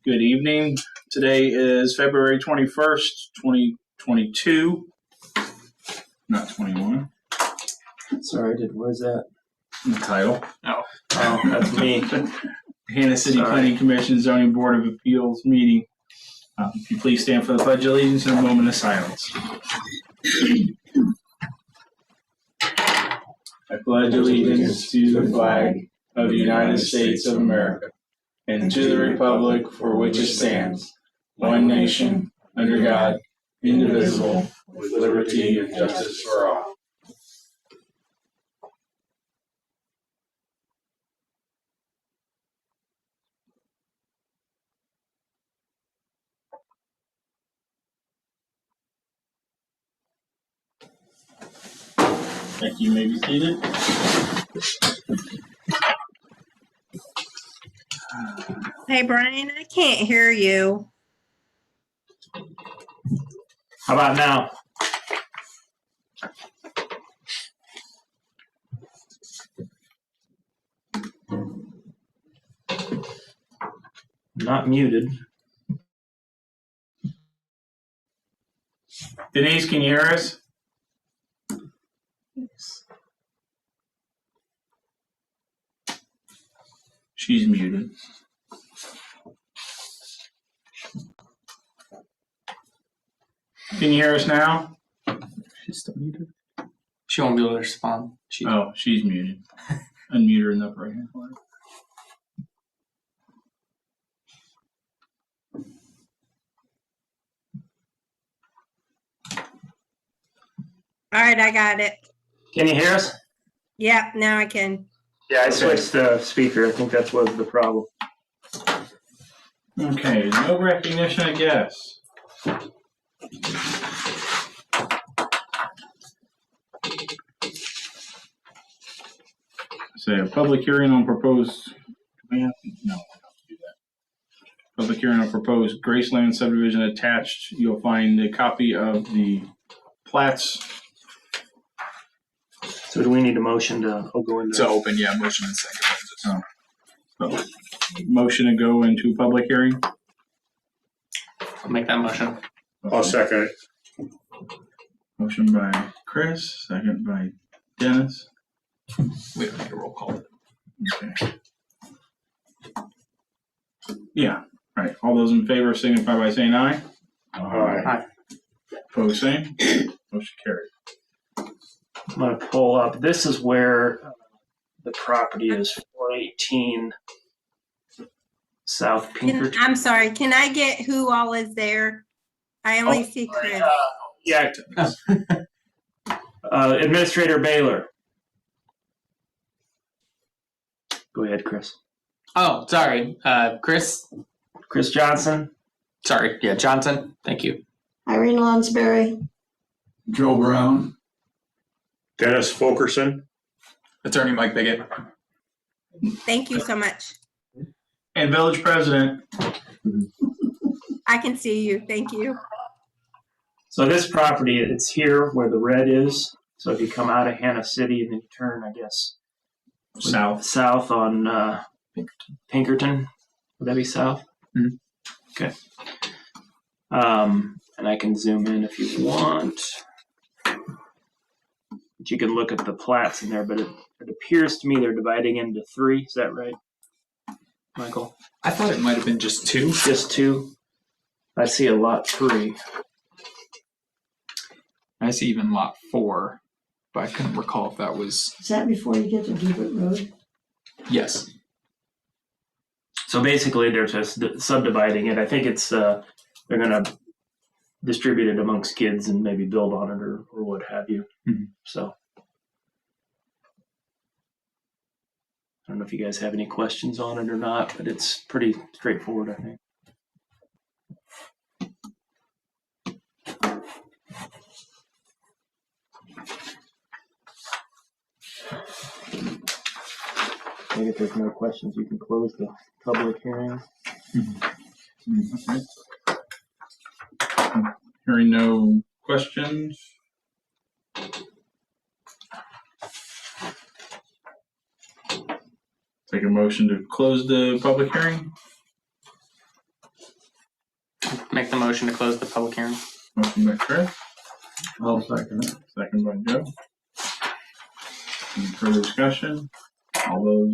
Good evening. Today is February 21st, 2022. Not 21. Sorry, where's that? The title. Oh, that's me. Hannah City Planning Commission Zoning Board of Appeals meeting. If you please stand for the Pledge of Allegiance in a moment of silence. I pledge allegiance to the flag of the United States of America and to the republic for which it stands, one nation, under God, indivisible, with liberty and justice for all. Thank you. You may be seated. Hey, Brian, I can't hear you. How about now? Not muted. Denise, can you hear us? She's muted. Can you hear us now? She's still muted. She won't be able to respond. She's muted. Unmute her in the upper right hand corner. All right, I got it. Can you hear us? Yep, now I can. Yeah, I switched the speaker. I think that was the problem. Okay, no recognition, I guess. Say a public hearing on proposed. No, we don't do that. Public hearing on proposed Graceland subdivision attached. You'll find a copy of the plats. So do we need a motion to go into? To open, yeah, motion and second. So, motion to go into public hearing. I'll make that motion. I'll second it. Motion by Chris, second by Dennis. We don't need a roll call. Okay. Yeah, right. All those in favor signify by saying aye. Aye. Opposed, same. Motion carried. I'm going to pull up. This is where the property is, 418 South Pinkerton. I'm sorry, can I get who all is there? I only see Chris. Yeah. Administrator Baylor. Go ahead, Chris. Oh, sorry. Chris Johnson. Sorry. Yeah, Johnson. Thank you. Irene Lonsberry. Joe Brown. Dennis Fulkerson. Attorney Mike Biggett. Thank you so much. And village president. I can see you. Thank you. So this property, it's here where the red is. So if you come out of Hannah City and then you turn, I guess, south on Pinkerton. Would that be south? Mm-hmm. Okay. And I can zoom in if you want. But you can look at the plats in there, but it appears to me they're dividing into three. Is that right, Michael? I thought it might have been just two. Just two. I see a lot 3. I see even lot 4, but I couldn't recall if that was. Is that before you get to Gilbert Road? Yes. So basically, they're just subdividing it. I think it's they're going to distribute it amongst kids and maybe build on it or what have you. Mm-hmm. So I don't know if you guys have any questions on it or not, but it's pretty straightforward, I think. Maybe if there's no questions, you can close the public hearing. Okay. Hearing no questions. Take a motion to close the public hearing. make the motion to close the public hearing. Motion by Chris, I'll second it. second by Joe. Any further discussion? All those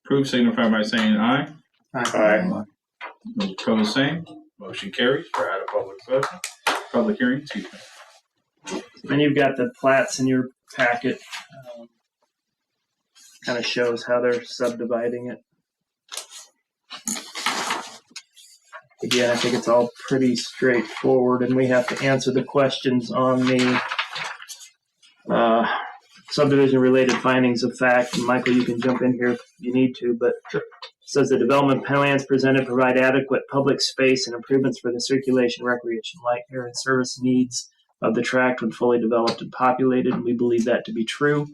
approve signify by saying aye. Aye. Those opposed, same. Motion carries. We're out of public hearing, excuse me. Then you've got the plats in your packet. Kind of shows how they're subdividing it. Again, I think it's all pretty straightforward, and we have to answer the questions on the subdivision-related findings of fact. And Michael, you can jump in here if you need to, but it says the development plans presented provide adequate public space and improvements for the circulation, recreation, light, air, and service needs of the tract when fully developed and populated. And we believe that to be true.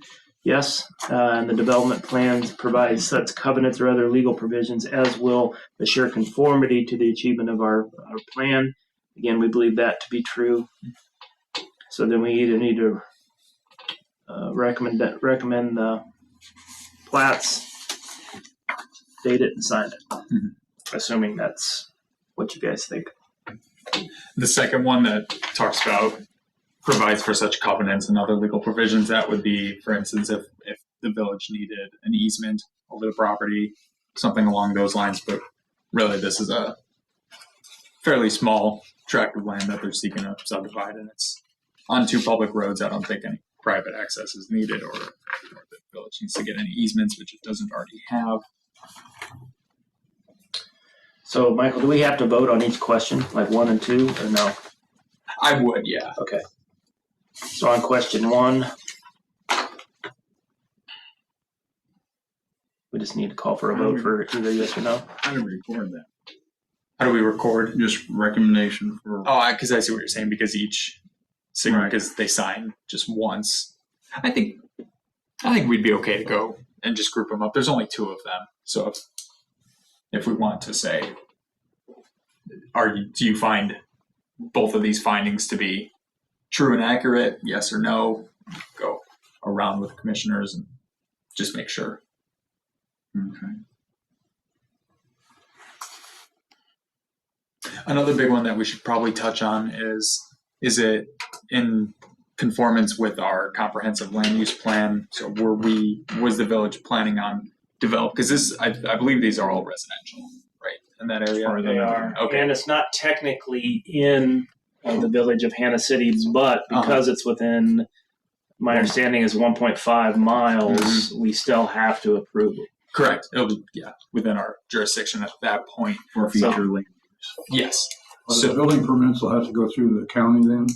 Yes, and the development plans provide such covenants or other legal provisions as will assure conformity to the achievement of our plan. Again, we believe that to be true. So then we either need to recommend the plats, date it, and sign it. Assuming that's what you guys think. The second one that talks about provides for such covenants and other legal provisions, that would be, for instance, if the village needed an easement over the property, something along those lines. But really, this is a fairly small tract of land that they're seeking to subdivide, and it's on 2 public roads. I don't think any private access is needed, or the village needs to get any easements, which it doesn't already have. So, Michael, do we have to vote on each question, like 1 and 2, or no? I would, yeah. Okay. So on question 1, we just need to call for a vote for either yes or no. How do we record that? How do we record? Just recommendation for. Oh, because I see what you're saying. Because each signature, Right. because they sign just once. I think we'd be okay to go and just group them up. There's only 2 of them, so if we want to say, do you find both of these findings to be true and accurate? Yes or no? Go around with the commissioners and just make sure. Okay. Another big one that we should probably touch on is it in conformance with our comprehensive land use plan? So was the village planning on develop? Because I believe these are all residential, right, in that area? They are. Okay. And it's not technically in the village of Hannah City, but because it's within, my understanding is 1.5 miles, we still have to approve it. Correct. It'll be, within our jurisdiction at that point. For future land. Yes. So the building permits will have to go through the county then?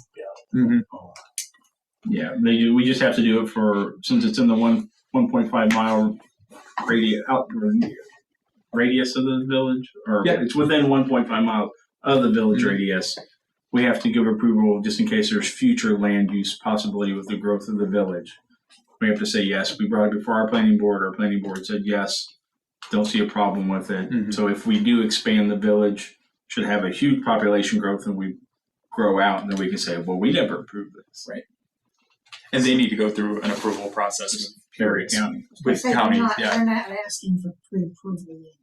Mhm. Yeah, they do. We just have to do it since it's in the 1.5 mile radius of the village, or it's within 1.5 miles of the village radius. We have to give approval just in case there's future land use possibility with the growth of the village. We have to say yes. We brought it before our planning board. Our planning board said yes. Don't see a problem with it. Mhm. So if we do expand the village, should have a huge population growth, and we grow out, and then we can say, well, we never approved this. Right. And they need to go through an approval process with Perry County. county. They're not asking for pre-approval yet.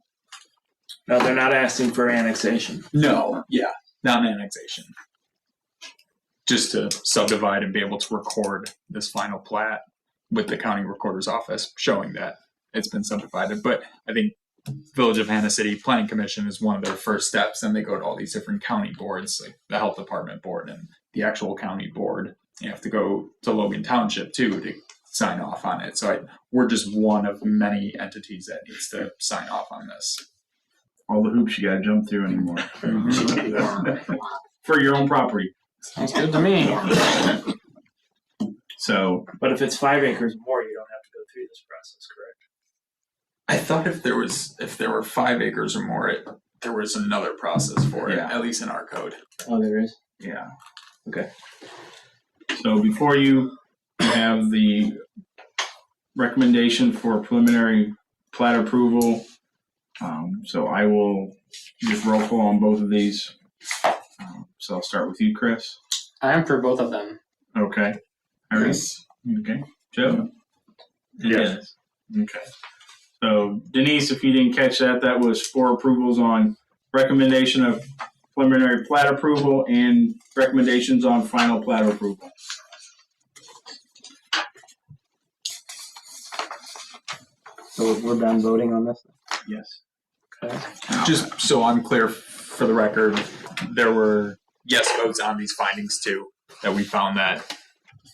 No, they're not asking for annexation. No, not an annexation. Just to subdivide and be able to record this final plat with the county recorder's office showing that it's been subdivided. But I think Village of Hannah City Planning Commission is one of their first steps, and they go to all these different county boards, like the health department board and the actual county board. You have to go to Logan Township too to sign off on it. So we're just one of many entities that needs to sign off on this. All the hoops you got to jump through anymore for your own property. Sounds good to me. So, But if it's 5 acres more, you don't have to go through this process, correct? I thought if there were 5 acres or more, there was another process for it, at least in our code. Oh, there is? yeah. Okay. So before you have the recommendation for preliminary plat approval, so I will just roll call on both of these. So I'll start with you, Chris. I am for both of them. Okay. Iris? Okay. Joe? Yes. Okay. So Denise, if you didn't catch that, that was 4 approvals on recommendation of preliminary plat approval and recommendations on final plat approval. So we're done voting on this? Yes. Okay. Just so I'm clear for the record, there were yes votes on these findings too, that we found that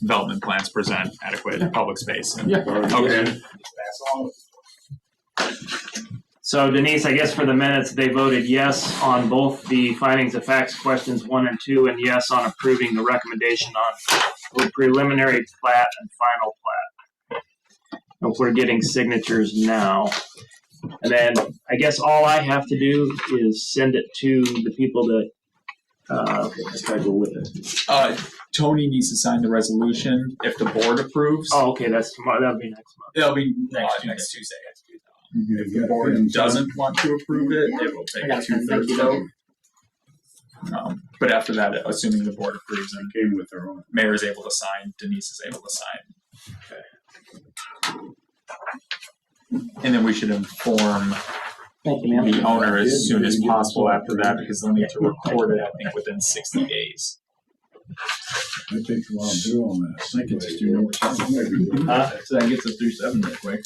development plans present adequate public space. And, okay. So Denise, I guess for the minutes, they voted yes on both the findings of facts questions 1 and 2, and yes on approving the recommendation on preliminary plat and final plat. If we're getting signatures now. And then I guess all I have to do is send it to the people that go with it. Tony needs to sign the resolution if the board approves. Oh, okay, that's tomorrow. That'll be next month. It'll be next Tuesday. If the board doesn't want to approve it, it will take a 2/3 vote. But after that, assuming the board approves, and Came with their own. mayor is able to sign, Denise is able to sign. And then we should inform Thank you, ma'am. the owner as soon as possible after that, because they'll need to record it, I think, within 60 days. It takes a while to do on that. I think it's through number 7. So that gets us through 7 real quick.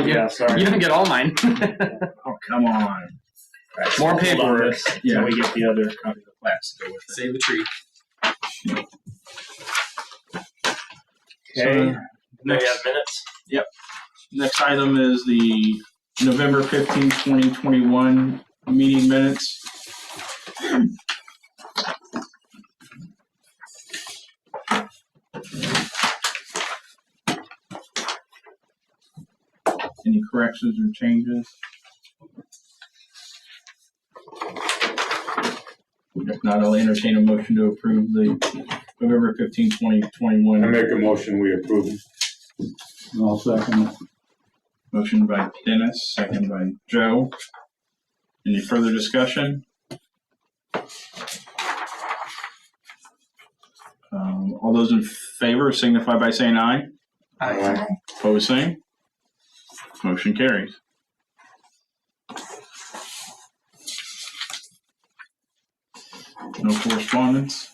Yeah, sorry. You didn't get all mine. Oh, come on. More paperwork. Yeah, we get the other. Copy the plats to go with it. Save the tree. Okay. So, Do we have minutes? next item is the November 15, 2021 meeting minutes. Any corrections or changes? If not, I'll entertain a motion to approve the November 15, 2021. I make a motion, we approve. I'll second it. Motion by Dennis, second by Joe. Any further discussion? All those in favor signify by saying aye. Aye. Opposed, same. Motion carries. No correspondence.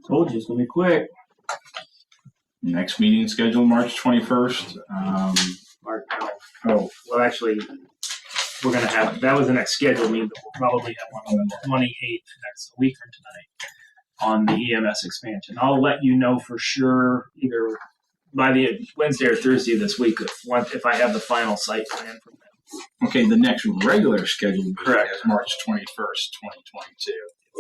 Told you it's gonna be quick. Next meeting scheduled March 21st. Mark. Oh, Well, actually, we're gonna have, that was the next scheduled meeting, but we'll probably have one on the 28th, next week from tonight, on the EMS expansion. I'll let you know for sure either by the Wednesday or Thursday of this week if I have the final site plan from them. okay, the next regular scheduled meeting Correct. is March 21st, 2022.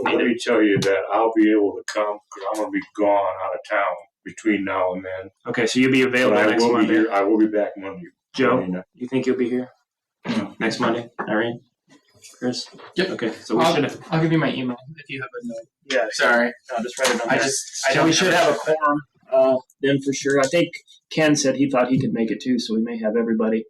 Let me tell you that I'll be able to come, because I'm gonna be gone out of town between now and then. Okay, so you'll be But available I next will be Monday. here, I will be back Monday. Joe, you think you'll be here Yeah. next Monday? Irene? Chris? Yep. Okay, so we should have. I'll give you my email if you have a note. Yeah, Sorry. no, just write it on I there. just. So we should have a quorum then for sure. I think Ken said he thought he could make it too, so we may have everybody.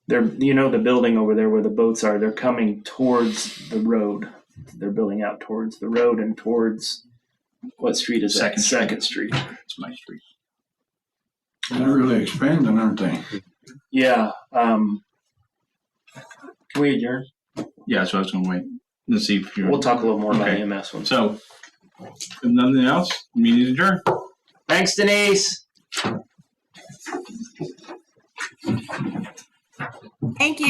They're, you know, the building over there where the boats are, they're coming towards the road. They're building out towards the road and towards, what street is that? Second Street. It's my street. They're really expanding, aren't they? Yeah. Can we adjourn? Yeah, so I was gonna wait to see if you're. We'll talk a little more about Okay. EMS one. So, if nothing else, meeting adjourned. Thanks, Denise. Thank you.